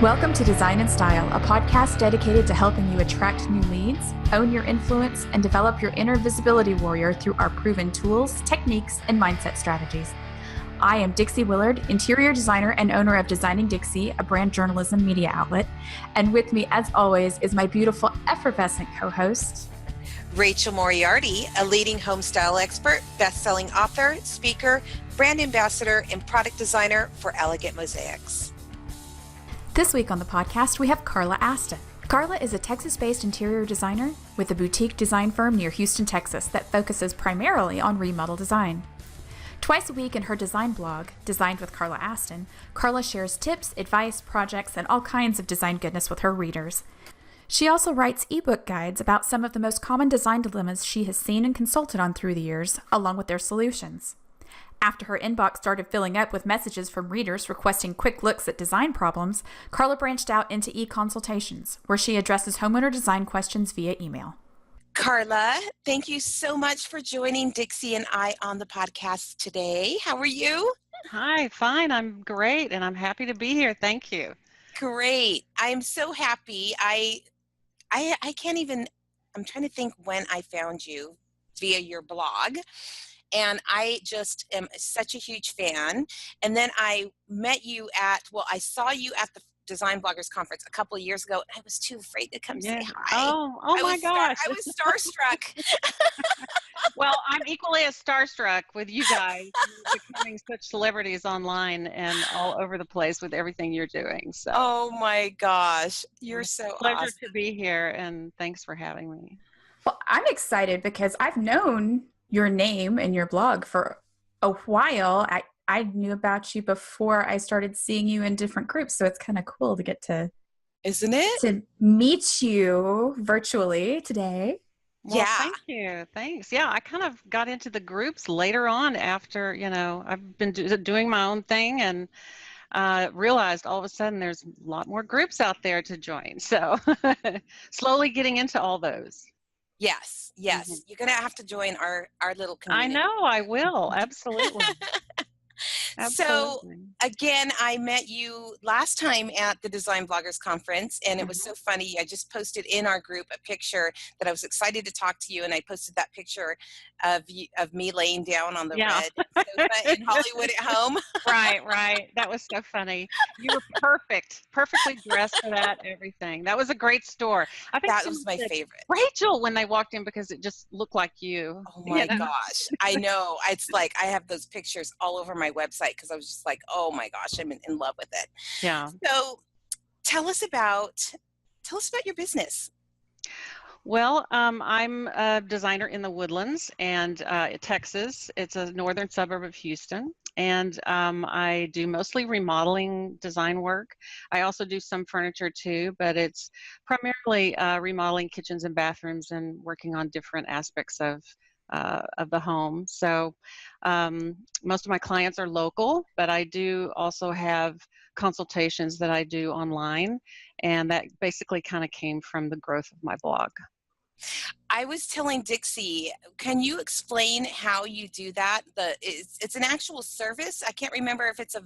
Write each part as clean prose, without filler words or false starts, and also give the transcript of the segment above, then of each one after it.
Welcome to Design+Style, a podcast dedicated to helping you attract new leads, own your influence, and develop your inner visibility warrior through our proven tools, techniques, and mindset strategies. I am Dixie Willard, interior designer and owner of Designing Dixie, a brand journalism media outlet. And with me, as always, is my beautiful, effervescent co-host, Rachel Moriarty, a leading home style expert, best-selling author, speaker, brand ambassador, and product designer for Elegant Mosaics. This week on the podcast, we have Carla Aston. Carla is a Texas-based interior designer with a boutique design firm near Houston, Texas that focuses primarily on remodel design. Twice a week in her design blog, Designed with Carla Aston, Carla shares tips, advice, projects, and all kinds of design goodness with her readers. She also writes ebook guides about some of the most common design dilemmas she has seen and consulted on through the years, along with their solutions. After her inbox started filling up with messages from readers requesting quick looks at design problems, Carla branched out into e-consultations, where she addresses homeowner design questions via email. Carla, thank you so much for joining Dixie and I on the podcast today. How are you? Hi, fine. I'm great, and I'm happy to be here. Thank you. Great. I'm so happy. I can't even, I'm trying to think when I found you via your blog. And I just am such a huge fan. And then I met you I saw you at the Design Bloggers Conference a couple of years ago, and I was too afraid to come say hi. Oh my gosh. I was starstruck. Well, I'm equally as starstruck with you guys. You're becoming such celebrities online and all over the place with everything you're doing. So. Oh my gosh. You're so pleasure awesome. to be here, and thanks for having me. Well, I'm excited because I've known your name and your blog for a while. I knew about you before I started seeing you in different groups, so it's kind of cool to get to, isn't it? To meet you virtually today. Well, yeah. Thank you. Thanks. Yeah, I kind of got into the groups later on after, I've been doing my own thing and realized all of a sudden there's a lot more groups out there to join. So slowly getting into all those. Yes. Mm-hmm. You're going to have to join our little community. I know, I will. Absolutely. So again, I met you last time at the Design Bloggers Conference, and it was so funny. I just posted in our group a picture that I was excited to talk to you, and I posted that picture of me laying down on the red sofa in Hollywood at home. Right. That was so funny. You were perfectly dressed for that, everything. That was a great store. I think that was my favorite. Rachel, when they walked in, because it just looked like you. Oh my gosh. I know. It's like I have those pictures all over my website because I was just like, oh my gosh, I'm in love with it. Yeah. So tell us about your business. Well, I'm a designer in the Woodlands and Texas. It's a northern suburb of Houston. And I do mostly remodeling design work. I also do some furniture too, but it's primarily remodeling kitchens and bathrooms and working on different aspects of the home. So most of my clients are local, but I do also have consultations that I do online, and that basically kind of came from the growth of my blog. I was telling Dixie, can you explain how you do that? It's an actual service. I can't remember if it's a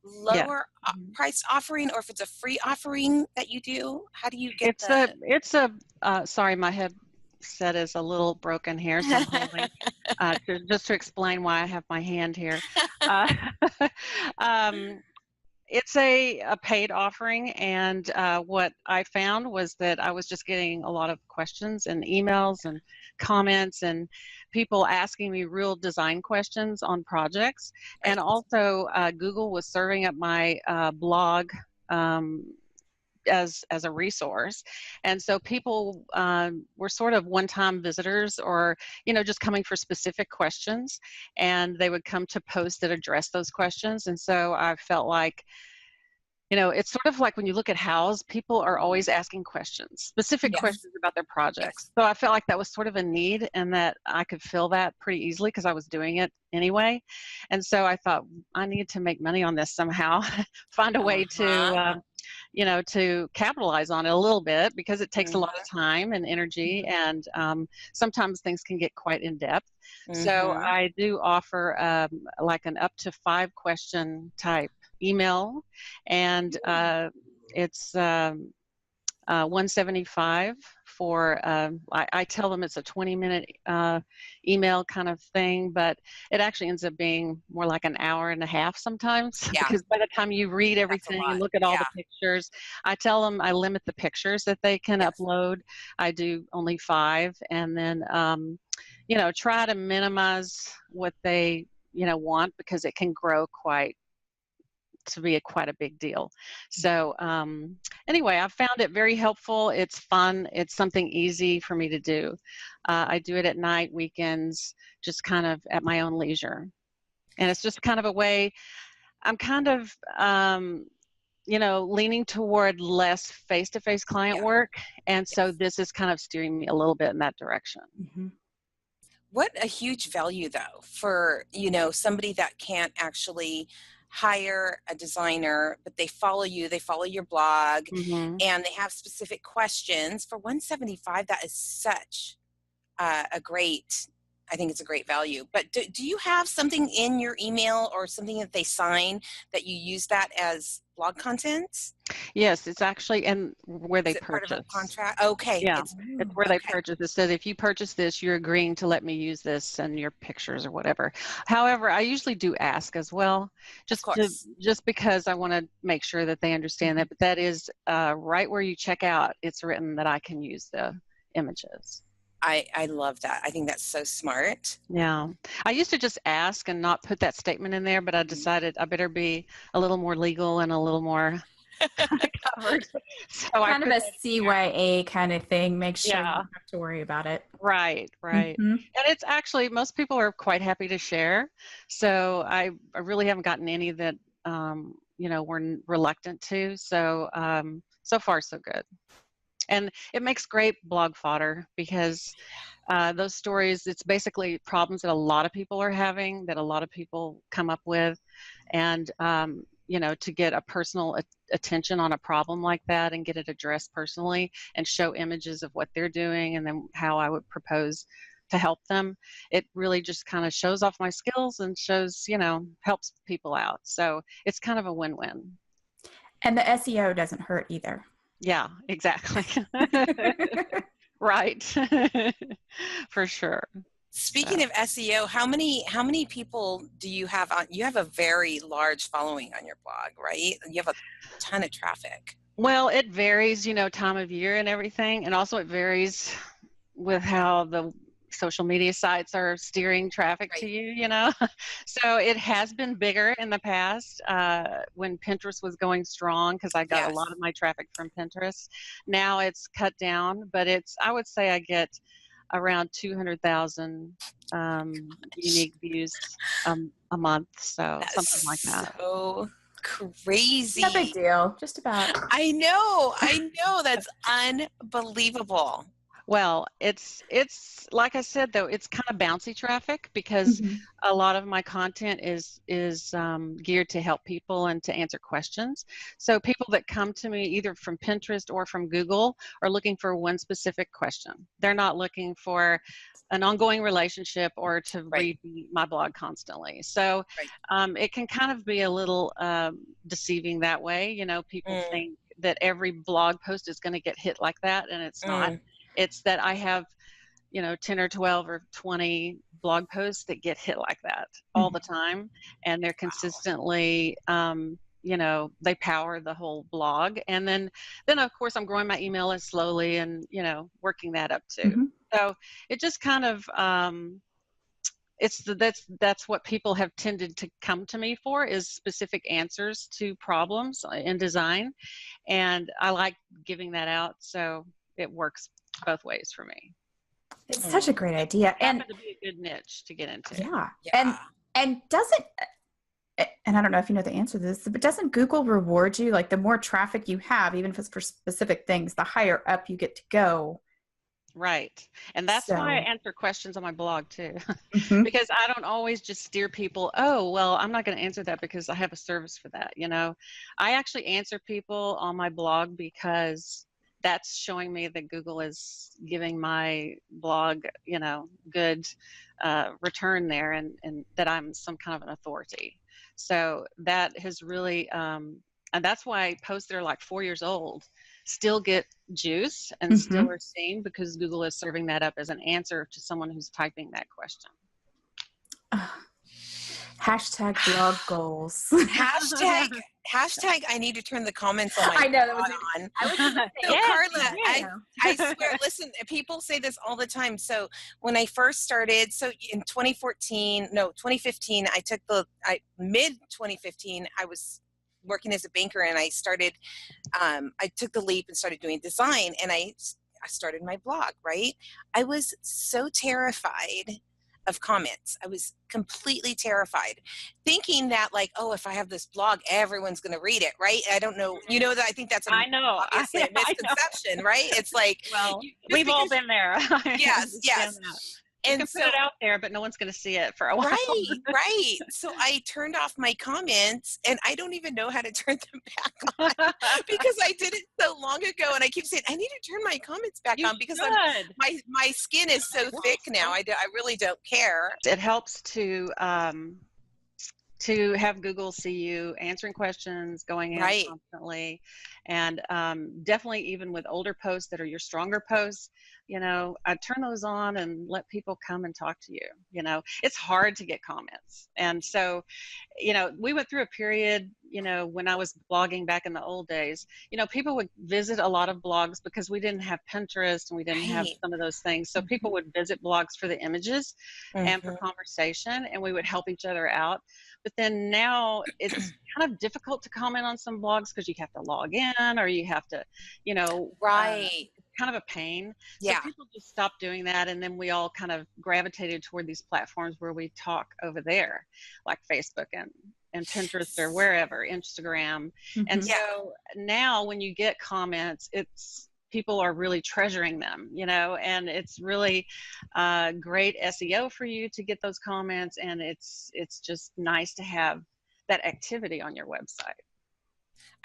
lower priced offering or if it's a free offering that you do. How do you get sorry, my headset is a little broken here, so I'm holding, just to explain why I have my hand here. It's a paid offering, and what I found was that I was just getting a lot of questions and emails and comments and people asking me real design questions on projects. Right. And also Google was serving up my blog as a resource, and so people were sort of one-time visitors, or just coming for specific questions, and they would come to posts that address those questions. And so I felt like, it's sort of like when you look at Houzz, people are always asking specific questions about their projects. So I felt like that was sort of a need, and that I could fill that pretty easily because I was doing it anyway. And so I thought, I need to make money on this somehow, find a way to to capitalize on it a little bit, because it takes a lot of time and energy, and sometimes things can get quite in depth. So I do offer like an up to 5 question type email, and It's 175 for, I tell them it's a 20-minute email kind of thing, but it actually ends up being more like an hour and a half sometimes Yeah. because by the time you read That's a everything and lot. look at all Yeah. the pictures, I tell them I limit the pictures that they can Yes. upload. I do only 5, and then, try to minimize what they, want, because it can grow to be quite a big deal. So anyway, I've found it very helpful. It's fun. It's something easy for me to do. I do it at night, weekends, just kind of at my own leisure. And it's just kind of a way, I'm kind of, leaning toward less face-to-face client Yeah. work. And so Yes. this is kind of steering me a little bit in that direction. Mm-hmm. What a huge value, though, for, somebody that can't actually hire a designer, but they follow you, they follow your blog, Mm-hmm. and they have specific questions. For 175, that is such a great, I think it's a great value. But do you have something in your email or something that they sign that you use that as blog content? Yes, it's actually where Is they it part of a purchase. contract? Okay, Yeah, it's it's where they okay. purchase. It says if you purchase this, you're agreeing to let me use this and your pictures or whatever. However, I usually do ask as well, Of just course. because I want to make sure that they understand that. But that is right where you check out. It's written that I can use the images. I love that. I think that's so smart. Yeah, I used to just ask and not put that statement in there, but I decided I better be a little more legal and a little more covered. So I Kind of put a that in there. CYA kind of thing. Make sure you Yeah. don't have to worry about it. Right. Mm-hmm. And it's actually, most people are quite happy to share. So I really haven't gotten any that, were reluctant to. So, so far, so good. And it makes great blog fodder because those stories, it's basically problems that a lot of people are having, that a lot of people come up with. And, to get a personal attention on a problem like that and get it addressed personally and show images of what they're doing and then how I would propose to help them, it really just kind of shows off my skills and shows, helps people out. So it's kind of a win-win. And the SEO doesn't hurt either. Yeah, exactly. Right. For sure. Speaking of SEO, how many people do you have on? You have a very large following on your blog, right? You have a ton of traffic. Well, it varies, time of year and everything. And also it varies with how the social media sites are steering traffic to Right. you, So it has been bigger in the past when Pinterest was going strong, because I got a Yes. lot of my traffic from Pinterest. Now it's cut down, but I would say I get around 200,000 unique views a month. So That's something like that. so crazy. No big deal. Just about. I know. That's unbelievable. Well, it's like I said, though, it's kind of bouncy traffic because Mm-hmm. a lot of my content is geared to help people and to answer questions. So people that come to me either from Pinterest or from Google are looking for one specific question. They're not looking for an ongoing relationship or to Right. read my blog constantly. So Right. it can kind of be a little deceiving that way. People Mm, think that every blog post is going to get hit like that, and it's not. mm. It's that I have, 10 or 12 or 20 blog posts that get hit like that all the time. And they're consistently, they power the whole blog. And then of course, I'm growing my email list slowly and, working that up too. Mm-hmm. So it just kind of, that's what people have tended to come to me for, is specific answers to problems in design. And I like giving that out. So it works both ways for me. It's such a great idea. It happened to be a good niche to get into. Yeah. Yeah. And doesn't, and I don't know if you know the answer to this, but doesn't Google reward you? Like the more traffic you have, even if it's for specific things, the higher up you get to go. Right. And that's why I So, answer questions on my blog too, mhm. because I don't always just steer people, oh, well, I'm not going to answer that because I have a service for that. I actually answer people on my blog because that's showing me that Google is giving my blog, good return there, and that I'm some kind of an authority. So that has really, And that's why posts that are like 4 years old still get juice and still are seen, because Google is serving that up as an answer to someone who's typing that question. Hashtag blog goals. Hashtag I need to turn the comments on my I know that was on. I was So Carla, I swear, listen, people say this all the time. So when I first started, so in 2015, I took mid 2015, I was working as a banker, and I started, I took the leap and started doing design, and I started my blog, right? I was so terrified of comments. I was completely terrified, thinking that like, oh, if I have this blog, everyone's going to read it, right? I don't know. You know, that I think that's obviously a misconception, right? It's like, well, we've all been there. Yes. You can put it out there, but no one's going to see it for a while. Right. So I turned off my comments, and I don't even know how to turn them back on because I did it so long ago. And I keep saying, I need to turn my comments back on because my skin is so thick now. I really don't care. It helps to have Google see you answering questions, going in constantly, and definitely even with older posts that are your stronger posts, you know, I turn those on and let people come and talk to you. You know, it's hard to get comments. And so, you know, we went through a period, you know, when I was blogging back in the old days, you know, people would visit a lot of blogs because we didn't have Pinterest and we didn't have some of those things. So people would visit blogs for the images and for conversation, and we would help each other out. But then now it's kind of difficult to comment on some blogs because you have to log in, or you have to, you know, kind of a pain. So people just stopped doing that, and then we all kind of gravitated toward these platforms where we talk over there, like Facebook and Pinterest or wherever, Instagram. And so now when you get comments, people are really treasuring them, you know, and it's really great SEO for you to get those comments, and it's just nice to have that activity on your website.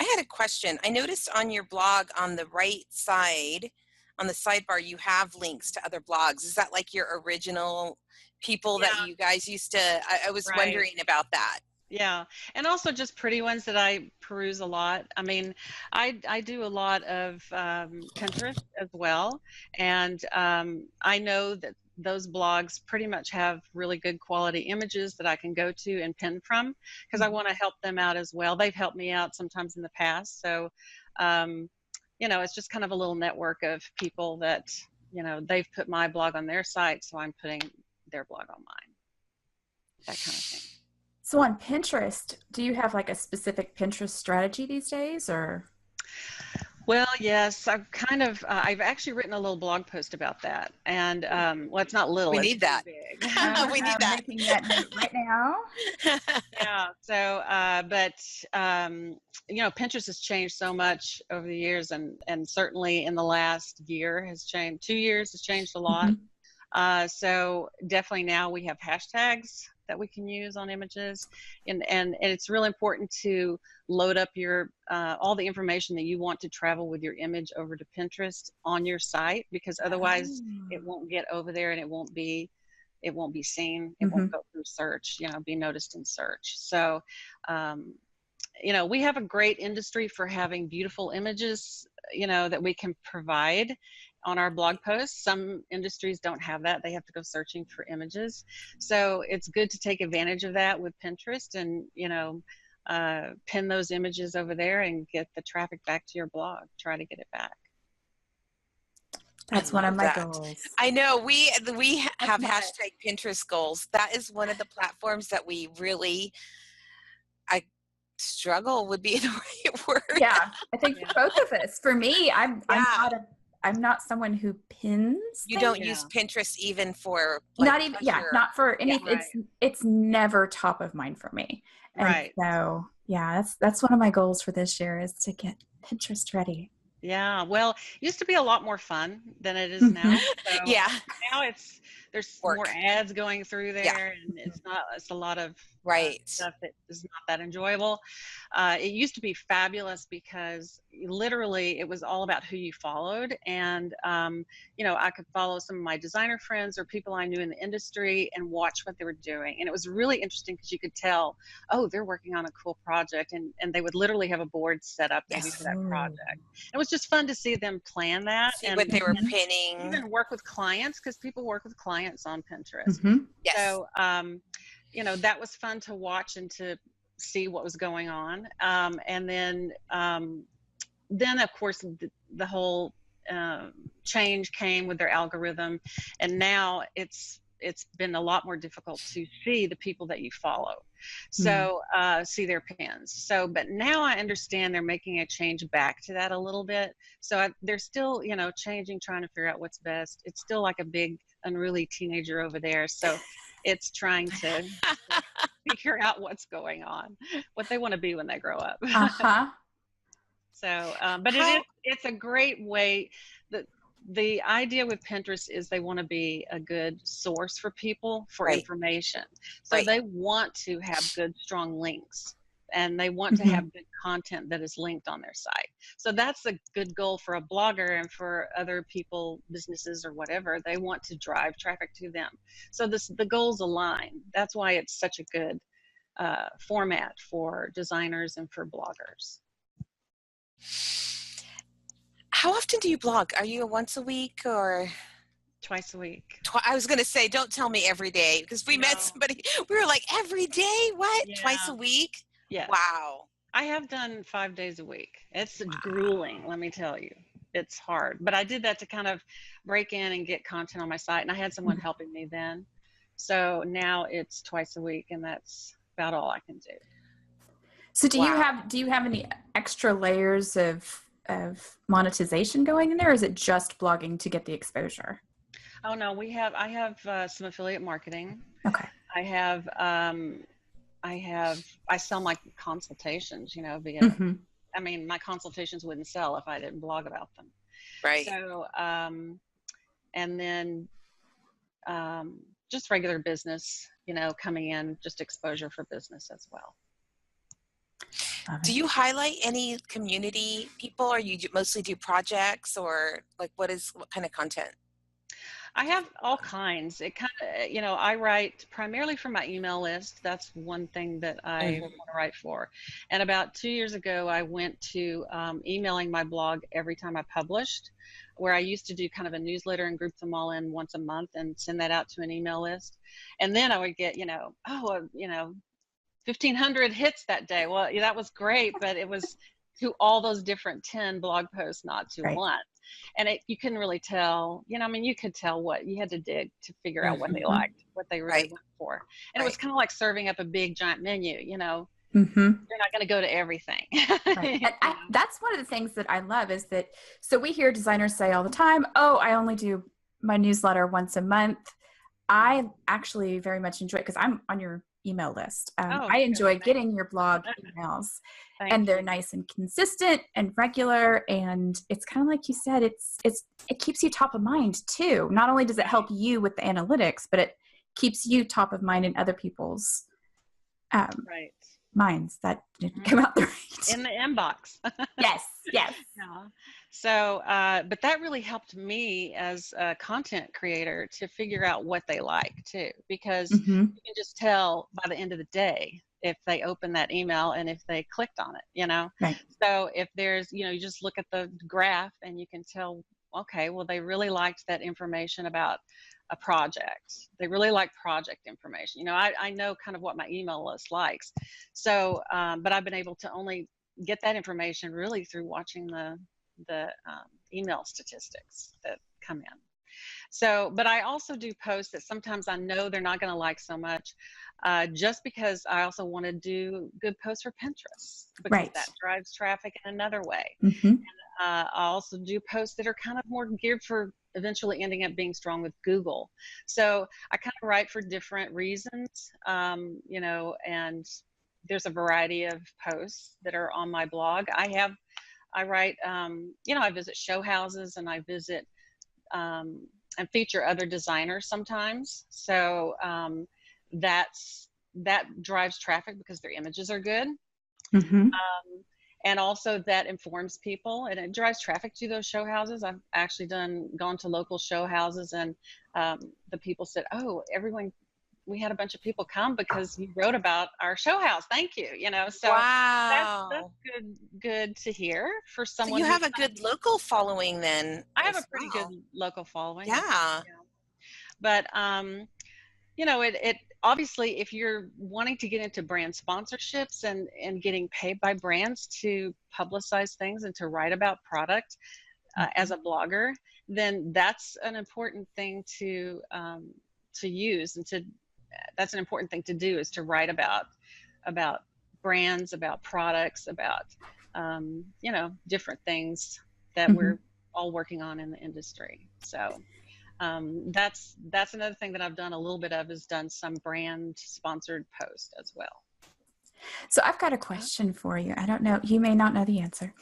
I had a question. I noticed on your blog on the right side, on the sidebar, you have links to other blogs. Is that like your original people that you guys used to, I was wondering about that. Yeah. And also just pretty ones that I peruse a lot. I mean, I do a lot of Pinterest as well. And I know that those blogs pretty much have really good quality images that I can go to and pin from, because I want to help them out as well. They've helped me out sometimes in the past. So, you know, it's just kind of a little network of people that, you know, they've put my blog on their site, so I'm putting their blog on mine. That kind of thing. So on Pinterest, do you have like a specific Pinterest strategy these days, or? Well, yes, I've kind of, I've actually written a little blog post about that. And, well, it's not little. We need that. Big. We need that. Making that note right now. Yeah. So, but, you know, Pinterest has changed so much over the years, and certainly in the last year has changed. 2 years has changed a lot. So definitely now we have hashtags that we can use on images, and it's really important to load up your all the information that you want to travel with your image over to Pinterest on your site, because otherwise it won't get over there, and it won't be seen. It won't go through search, you know, be noticed in search. So you know, we have a great industry for having beautiful images, you know, that we can provide on our blog posts. Some industries don't have that. They have to go searching for images. So it's good to take advantage of that with Pinterest, and, you know, pin those images over there and get the traffic back to your blog. Try to get it back. That's one of my goals. I know we have hashtag Pinterest goals. That is one of the platforms that we really, I struggle would be the right word. Yeah, I think for both of us. For me, I'm not someone who pins. You don't use Pinterest even for not even not for anything. It's never top of mind for me. And so that's one of my goals for this year, is to get Pinterest ready. Yeah, well, it used to be a lot more fun than it is now. So now it's there's Work. more ads going through Yeah. there, and it's a lot of Right. stuff that is not that enjoyable. It used to be fabulous because literally it was all about who you followed, and I could follow some of my designer friends or people I knew in the industry and watch what they were doing, and it was really interesting because you could tell, oh, they're working on a cool project, and they would literally have a board set up maybe Yes. for that project. It was just fun to see them plan that See and what they were pinning. even work with clients, because people work with clients on Pinterest. Yes. So that was fun to watch and to see what was going on. And then of course the whole change came with their algorithm, and now it's been a lot more difficult to see the people that you follow, so see their pins. So but now I understand they're making a change back to that a little bit, so they're still changing, trying to figure out what's best. It's still like a big unruly teenager over there, so it's trying to figure out what's going on, what they want to be when they grow up. So, but it's a great way. The idea with Pinterest is they want to be a good source for people for Right. information. So Right. they want to have good, strong links, and they want to have good content that is linked on their site. So that's a good goal for a blogger and for other people, businesses or whatever. They want to drive traffic to them. So the goals align. That's why it's such a good format for designers and for bloggers. How often do you blog? Are you a once a week or twice a week? I was going to say, don't tell me every day, because we met somebody, we were like, every day? What? Yeah. Twice a week? Yeah. Wow. I have done 5 days a week. It's grueling, let me tell you. It's hard. But I did that to kind of break in and get content on my site, and I had someone helping me then. So now it's twice a week, and that's about all I can do. So do you have any extra layers of monetization going in there, or is it just blogging to get the exposure? Oh no, I have some affiliate marketing. Okay. I sell my consultations, via, I mean, my consultations wouldn't sell if I didn't blog about them. Right. So, and then just regular business, coming in, just exposure for business as well. Do you highlight any community people, or you mostly do projects, or like what kind of content? I have all kinds. It kind of, I write primarily for my email list. That's one thing that I want to write for. And about 2 years ago, I went to emailing my blog every time I published, where I used to do kind of a newsletter and group them all in once a month and send that out to an email list. And then I would get, 1,500 hits that day. Well, that was great, but it was to all those different 10 blog posts, not to one. And you couldn't really tell, you could tell what you had to dig to figure out what they liked, what they really went for. And it was kind of like serving up a big giant menu, you're not going to go to everything. Right. And that's one of the things that I love is that, so we hear designers say all the time, oh, I only do my newsletter once a month. I actually very much enjoy it because I'm on your email list. I enjoy getting your blog emails. And they're nice and consistent and regular, and it's kind of like you said, it keeps you top of mind too. Not only does it help you with the analytics, but it keeps you top of mind in other people's minds that didn't come out right in the inbox. Yes. Yeah. So, but that really helped me as a content creator to figure out what they like too, because you can just tell by the end of the day if they open that email and if they clicked on it, Right. So if there's, you just look at the graph and you can tell, okay, well, they really liked that information about a project. They really like project information. I know kind of what my email list likes. So, but I've been able to only get that information really through watching the email statistics that come in. So, but I also do posts that sometimes I know they're not going to like so much, just because I also want to do good posts for Pinterest, because that drives traffic in another way. And, I also do posts that are kind of more geared for eventually ending up being strong with Google. So I kind of write for different reasons, and there's a variety of posts that are on my blog. I write, I visit show houses, and I visit and feature other designers sometimes. So that drives traffic because their images are good. Mm-hmm. And also that informs people and it drives traffic to those show houses. I've actually gone to local show houses and the people said, oh, we had a bunch of people come because you wrote about our show house. Thank you. So that's Wow. good to hear for So someone. you have a good local following then. I have as a pretty well. good local following. Yeah. But it obviously, if you're wanting to get into brand sponsorships and getting paid by brands to publicize things and to write about product as a blogger, then that's an important thing to use that's an important thing to do, is to write about brands, about products, about different things that we're all working on in the industry. So that's another thing that I've done a little bit of, is done some brand sponsored post as well. So I've got a question for you. I don't know, you may not know the answer.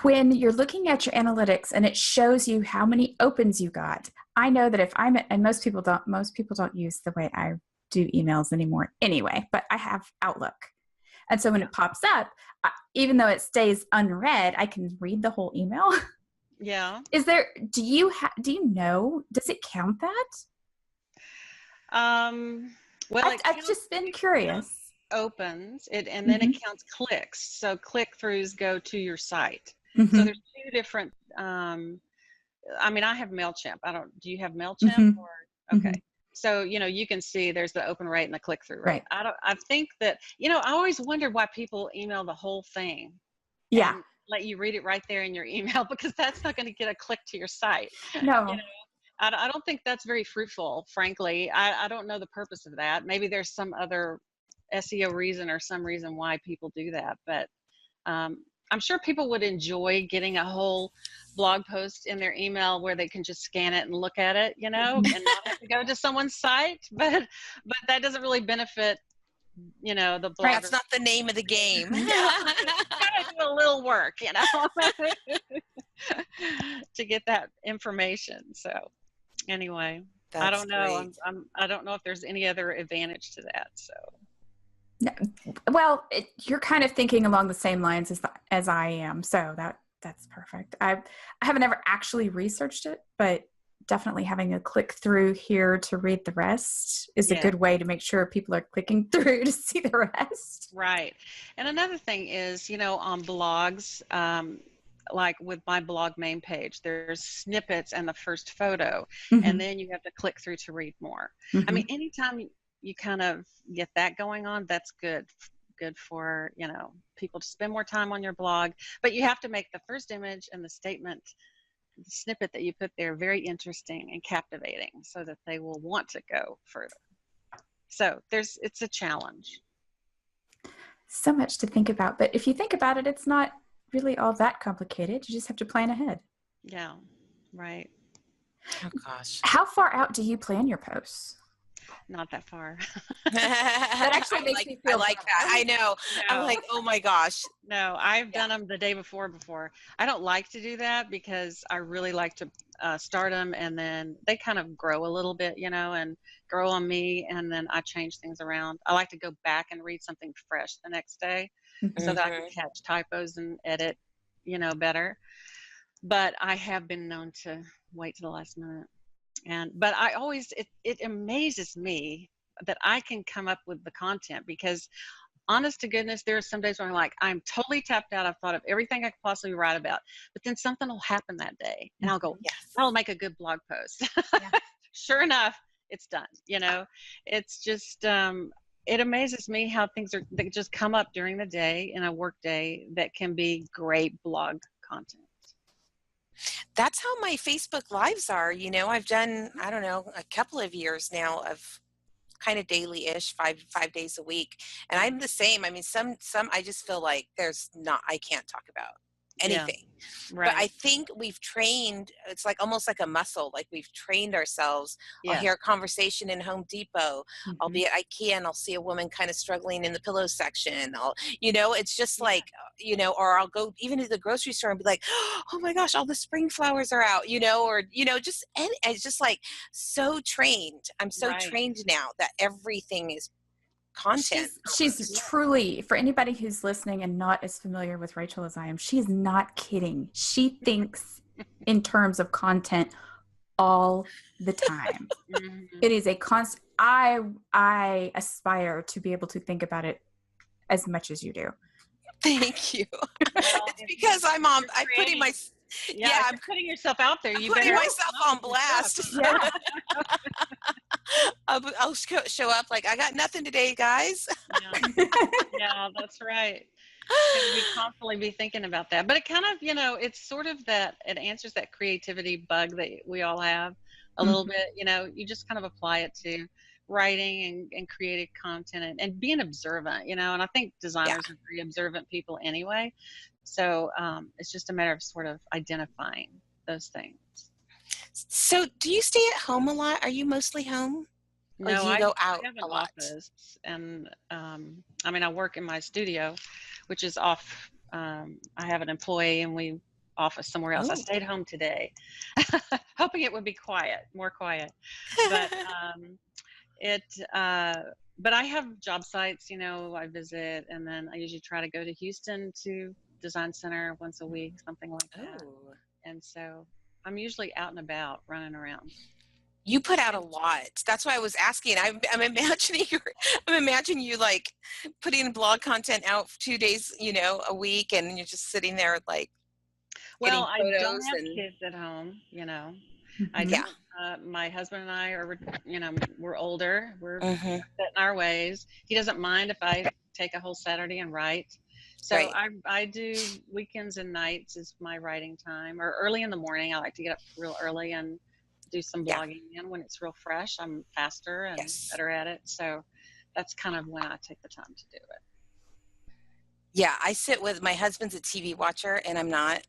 When you're looking at your analytics and it shows you how many opens you got, I know that if and most people don't use the way I do emails anymore anyway, but I have Outlook. And so when it pops up, even though it stays unread, I can read the whole email. Yeah. Do you know, does it count that? Well, I've just been curious. Opens it, and then it counts clicks. So click-throughs go to your site. Mm-hmm. So there's two different, I have MailChimp. Do you have MailChimp or, okay. So, you can see there's the open rate and the click-through rate. Right. I think that, I always wondered why people email the whole thing. Yeah. And let you read it right there in your email, because that's not going to get a click to your site. No. I don't think that's very fruitful, frankly. I don't know the purpose of that. Maybe there's some other SEO reason or some reason why people do that. But I'm sure people would enjoy getting a whole blog post in their email where they can just scan it and look at it, and not have to go to someone's site. But that doesn't really benefit, the blogger. That's not the name of the game. Gotta do a little work, to get that information. So anyway, I don't know. I don't know if there's any other advantage to that. So. Well, you're kind of thinking along the same lines as I am, so that's perfect. I haven't ever actually researched it, but definitely having a click through here to read the rest is a good way to make sure people are clicking through to see the rest. Right. And another thing is, on blogs, like with my blog main page, there's snippets and the first photo, and then you have to click through to read more. Anytime you kind of get that going on, that's good for, people to spend more time on your blog. But you have to make the first image and the statement, the snippet that you put there, very interesting and captivating so that they will want to go further. So it's a challenge. So much to think about. But if you think about it, it's not really all that complicated. You just have to plan ahead. Yeah, right. Oh, gosh. How far out do you plan your posts? Not that far. That actually makes me feel I like that. I know. No. I'm like, oh my gosh. No, I've done them the day before. I don't like to do that because I really like to start them, and then they kind of grow a little bit, and grow on me, and then I change things around. I like to go back and read something fresh the next day so that I can catch typos and edit, better. But I have been known to wait to the last minute. But I always, it amazes me that I can come up with the content, because honest to goodness, there are some days where I'm totally tapped out. I've thought of everything I could possibly write about, but then something will happen that day and I'll go, yes, I'll make a good blog post. Yeah. Sure enough, it's done. It's just, it amazes me how that just come up during the day in a work day that can be great blog content. That's how my Facebook Lives are. I've done, I don't know, a couple of years now of kind of daily-ish, five days a week. And I'm the same. Some I just feel like I can't talk about. Yeah. anything. Right. But I think we've trained, it's like almost like a muscle, like we've trained ourselves. I'll Yes. hear a conversation in Home Depot. I'll be at IKEA and I'll see a woman kind of struggling in the pillow section. It's just Yeah. like, or I'll go even to the grocery store and be like, oh my gosh, all the spring flowers are out, and it's just like so trained. I'm so Right. trained now that everything is content. She's truly, for anybody who's listening and not as familiar with Rachel as I am, she's not kidding. She thinks in terms of content all the time. It is a constant. I aspire to be able to think about it as much as you do. Thank you. Well, It's because I'm putting my I'm putting yourself out there. You putting better myself on blast. Yeah. I'll show up like, I got nothing today, guys. Yeah, that's right. We constantly be thinking about that, but it kind of, it's sort of that it answers that creativity bug that we all have a little bit. You just kind of apply it to writing and creative content and being observant. And I think designers are very observant people anyway. So it's just a matter of sort of identifying those things. So do you stay at home a lot? Are you mostly home? Or No, do you go out I have an a lot? office, and I work in my studio, which is off. I have an employee, and we office somewhere else. I stayed home today, hoping it would be more quiet. But but I have job sites. I visit, and then I usually try to go to Houston to Design Center once a week, something like that. And so I'm usually out and about, running around. You put out a lot. That's why I was asking. I'm imagining you like putting blog content out 2 days, a week, and you're just sitting there like. Well, I photos don't have kids at home. My husband and I are, we're older. We're set in our ways. He doesn't mind if I take a whole Saturday and write. So I do weekends and nights is my writing time, or early in the morning. I like to get up real early and do some blogging. And when it's real fresh, I'm faster and better at it. So that's kind of when I take the time to do it. Yeah, I sit with my husband's a TV watcher and I'm not.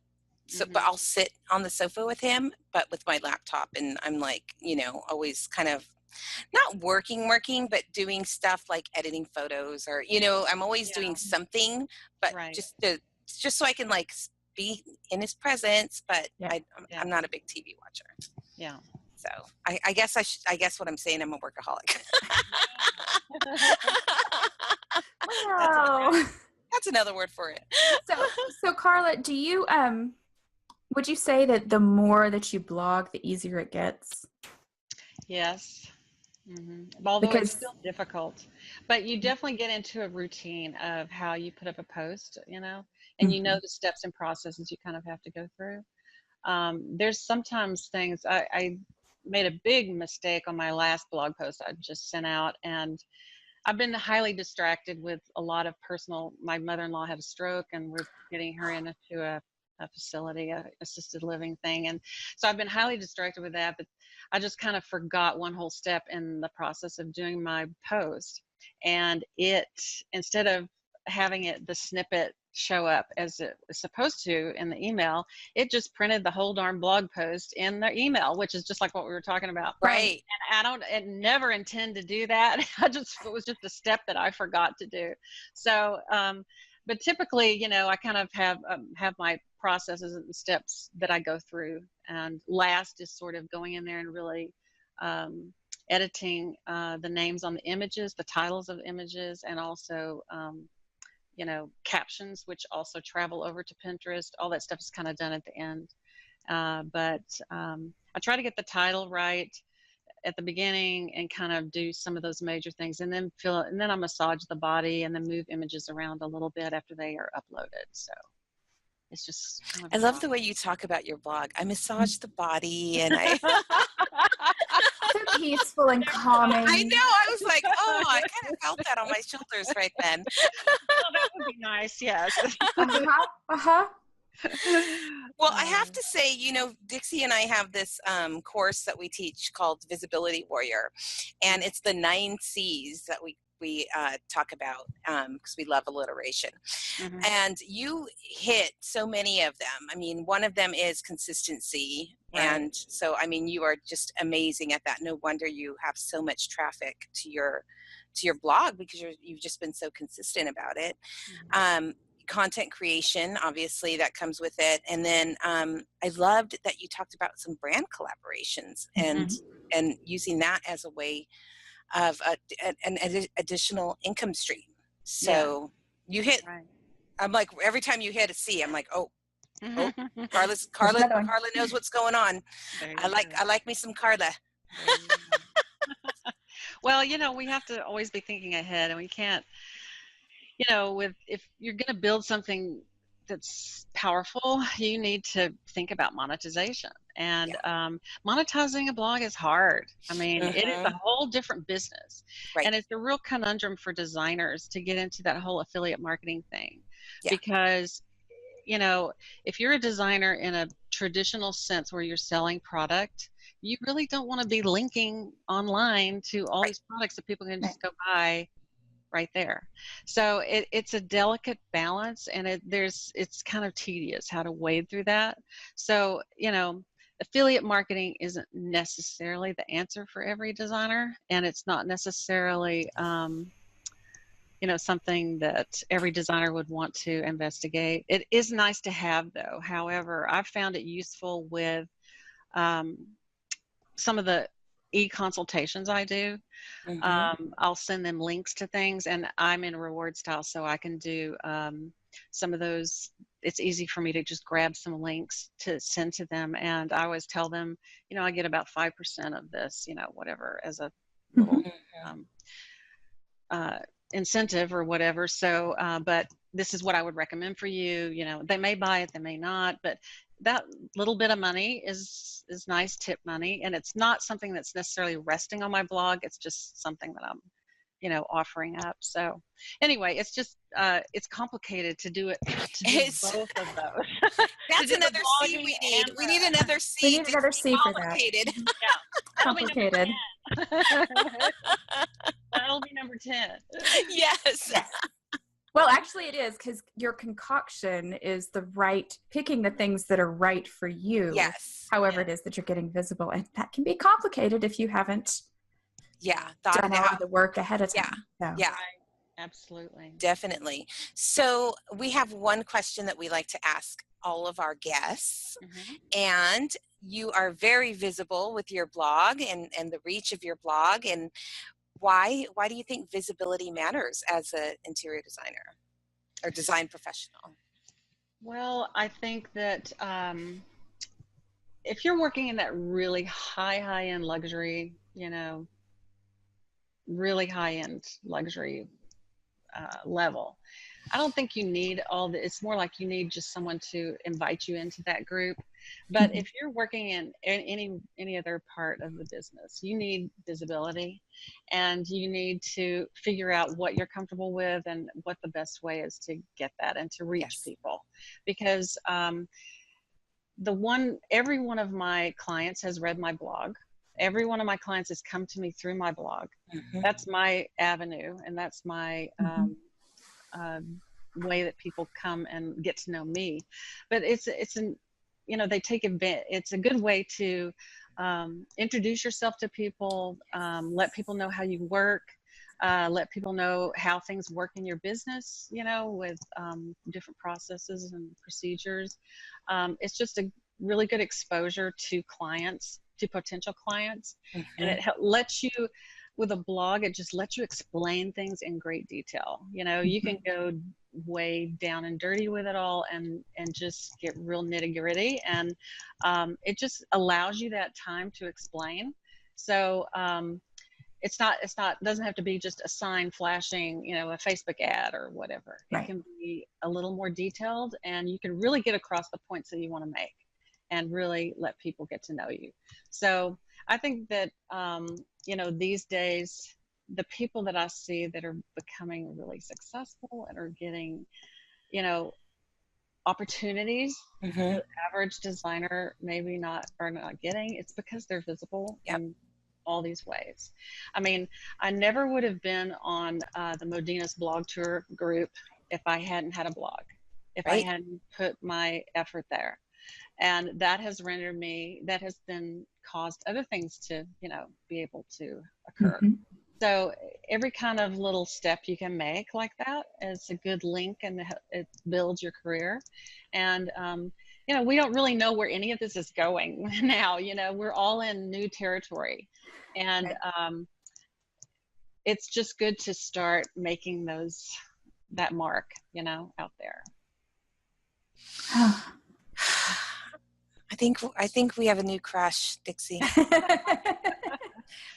So, but I'll sit on the sofa with him, but with my laptop, and I'm like, always kind of not working, but doing stuff like editing photos, or I'm always doing something, but just so I can like be in his presence. But I'm not a big TV watcher. Yeah. So I guess I guess what I'm saying, I'm a workaholic. Wow. That's another word for it. So Carla, do you would you say that the more that you blog, the easier it gets? Yes. Although it's still difficult, but you definitely get into a routine of how you put up a post, and the steps and processes you kind of have to go through. There's sometimes things I made a big mistake on my last blog post I just sent out, and I've been highly distracted with a lot of my mother-in-law had a stroke, and we're getting her into a facility, a assisted living thing. And so I've been highly distracted with that, but I just kind of forgot one whole step in the process of doing my post. And instead of having the snippet show up as it was supposed to in the email, it just printed the whole darn blog post in the email, which is just like what we were talking about. Right. And I never intend to do that. It was just a step that I forgot to do. So, but typically, I kind of have my processes and steps that I go through. And last is sort of going in there and really editing the names on the images, the titles of images, and also, captions, which also travel over to Pinterest. All that stuff is kind of done at the end. But I try to get the title right at the beginning and kind of do some of those major things, and then I massage the body and then move images around a little bit after they are uploaded. So it's just kind of I love the way you talk about your blog. I massage the body, and I so peaceful and calming. I know. I was like, I kind of felt that on my shoulders right then. Oh, that would be nice. Yes. Well, I have to say, Dixie and I have this course that we teach called Visibility Warrior, and it's the 9 C's that we we talk about because we love alliteration. Mhm. And you hit so many of them. I mean, one of them is consistency. Right. And so, I mean, you are just amazing at that. No wonder you have so much traffic to your blog, because you've just been so consistent about it. Mhm. Content creation, obviously, that comes with it. And then I loved that you talked about some brand collaborations and using that as a way of an additional income stream. So you hit. Right. I'm like, every time you hit a C, I'm like, oh, Carla another one. knows what's going on. There you I like me some Carla. There you go. Well, we have to always be thinking ahead, and we can't, if you're going to build something that's powerful, you need to think about monetization. And monetizing a blog is hard. I mean, it is a whole different business. Right. And it's a real conundrum for designers to get into that whole affiliate marketing thing. Yeah. Because, if you're a designer in a traditional sense where you're selling product, you really don't want to be linking online to all these products that people can just go buy right there. So it's a delicate balance, and it's kind of tedious how to wade through that. So, affiliate marketing isn't necessarily the answer for every designer, and it's not necessarily something that every designer would want to investigate. It is nice to have, though. However, I've found it useful with some of the e-consultations I do. I'll send them links to things, and I'm in reward style, so I can do some of those. It's easy for me to just grab some links to send to them, and I always tell them, I get about 5% of this, whatever, as a little incentive or whatever. So, but this is what I would recommend for you. They may buy it, they may not, but that little bit of money is nice tip money, and it's not something that's necessarily resting on my blog. It's just something that I'm offering up. So anyway, it's just it's complicated to do both of those. That's another C we need. We need another C. We need another C for that. Complicated. Yeah. Complicated. That'll be number 10. Yes. Well, actually it is, because your concoction is picking the things that are right for you. Yes. However it is that you're getting visible. And that can be complicated if you haven't done all of the work ahead of time. Yeah. Absolutely. Definitely. So we have one question that we like to ask all of our guests. And you are very visible with your blog and the reach of your blog. And why do you think visibility matters as an interior designer or design professional? Well, I think that if you're working in that really high-end luxury, really high-end luxury level, I don't think you need it's more like you need just someone to invite you into that group. But if you're working in any other part of the business, you need visibility, and you need to figure out what you're comfortable with and what the best way is to get that and to reach people. Because every one of my clients has read my blog. Every one of my clients has come to me through my blog. That's my avenue, and that's my way that people come and get to know me. But they take advantage. It's a good way to introduce yourself to people, let people know how you work, let people know how things work in your business, with different processes and procedures. It's just a really good exposure to clients, to potential clients, and it lets you, with a blog, it just lets you explain things in great detail. You can go way down and dirty with it all and just get real nitty-gritty, and it just allows you that time to explain. So it's not doesn't have to be just a sign flashing, a Facebook ad or whatever. It can be a little more detailed, and you can really get across the points that you want to make and really let people get to know you. So I think that these days, the people that I see that are becoming really successful and are getting, opportunities the average designer maybe are not getting, it's because they're visible and all these ways. I mean, I never would have been on the Modina's blog tour group if I hadn't had a blog, if I Right. hadn't put my effort there. And that has rendered me, that has then caused other things to, be able to occur. Mm-hmm. So every kind of little step you can make like that is a good link, and it builds your career. And, we don't really know where any of this is going now. We're all in new territory. And it's just good to start making that mark, out there. I think we have a new crush, Dixie.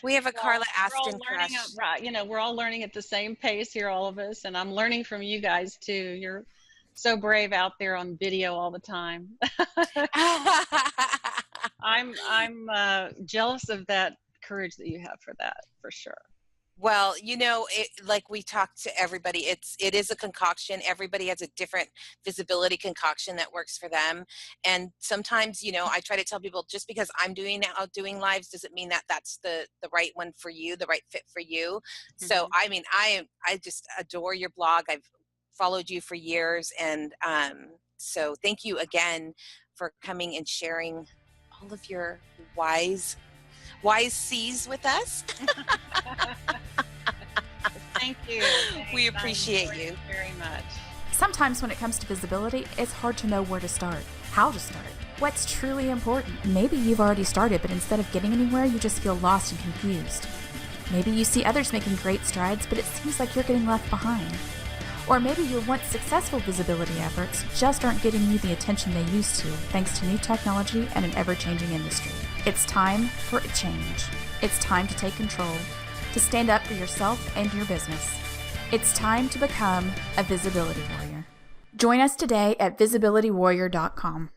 We have a Carla Aston crush. We're all learning at the same pace here, all of us, and I'm learning from you guys too. You're so brave out there on video all the time. I'm jealous of that courage that you have for that, for sure. Well, like we talked to everybody, it is a concoction. Everybody has a different visibility concoction that works for them. And sometimes, I try to tell people, just because I'm doing lives doesn't mean that that's the right one for you, the right fit for you. Mm-hmm. So, I mean, I just adore your blog. I've followed you for years. And so thank you again for coming and sharing all of your wise C's with us. Thank you. We appreciate you very much. Sometimes when it comes to visibility, it's hard to know where to start, how to start, what's truly important. Maybe you've already started, but instead of getting anywhere, you just feel lost and confused. Maybe you see others making great strides, but it seems like you're getting left behind. Or maybe your once successful visibility efforts just aren't getting you the attention they used to, thanks to new technology and an ever-changing industry. It's time for a change. It's time to take control, to stand up for yourself and your business. It's time to become a visibility warrior. Join us today at visibilitywarrior.com.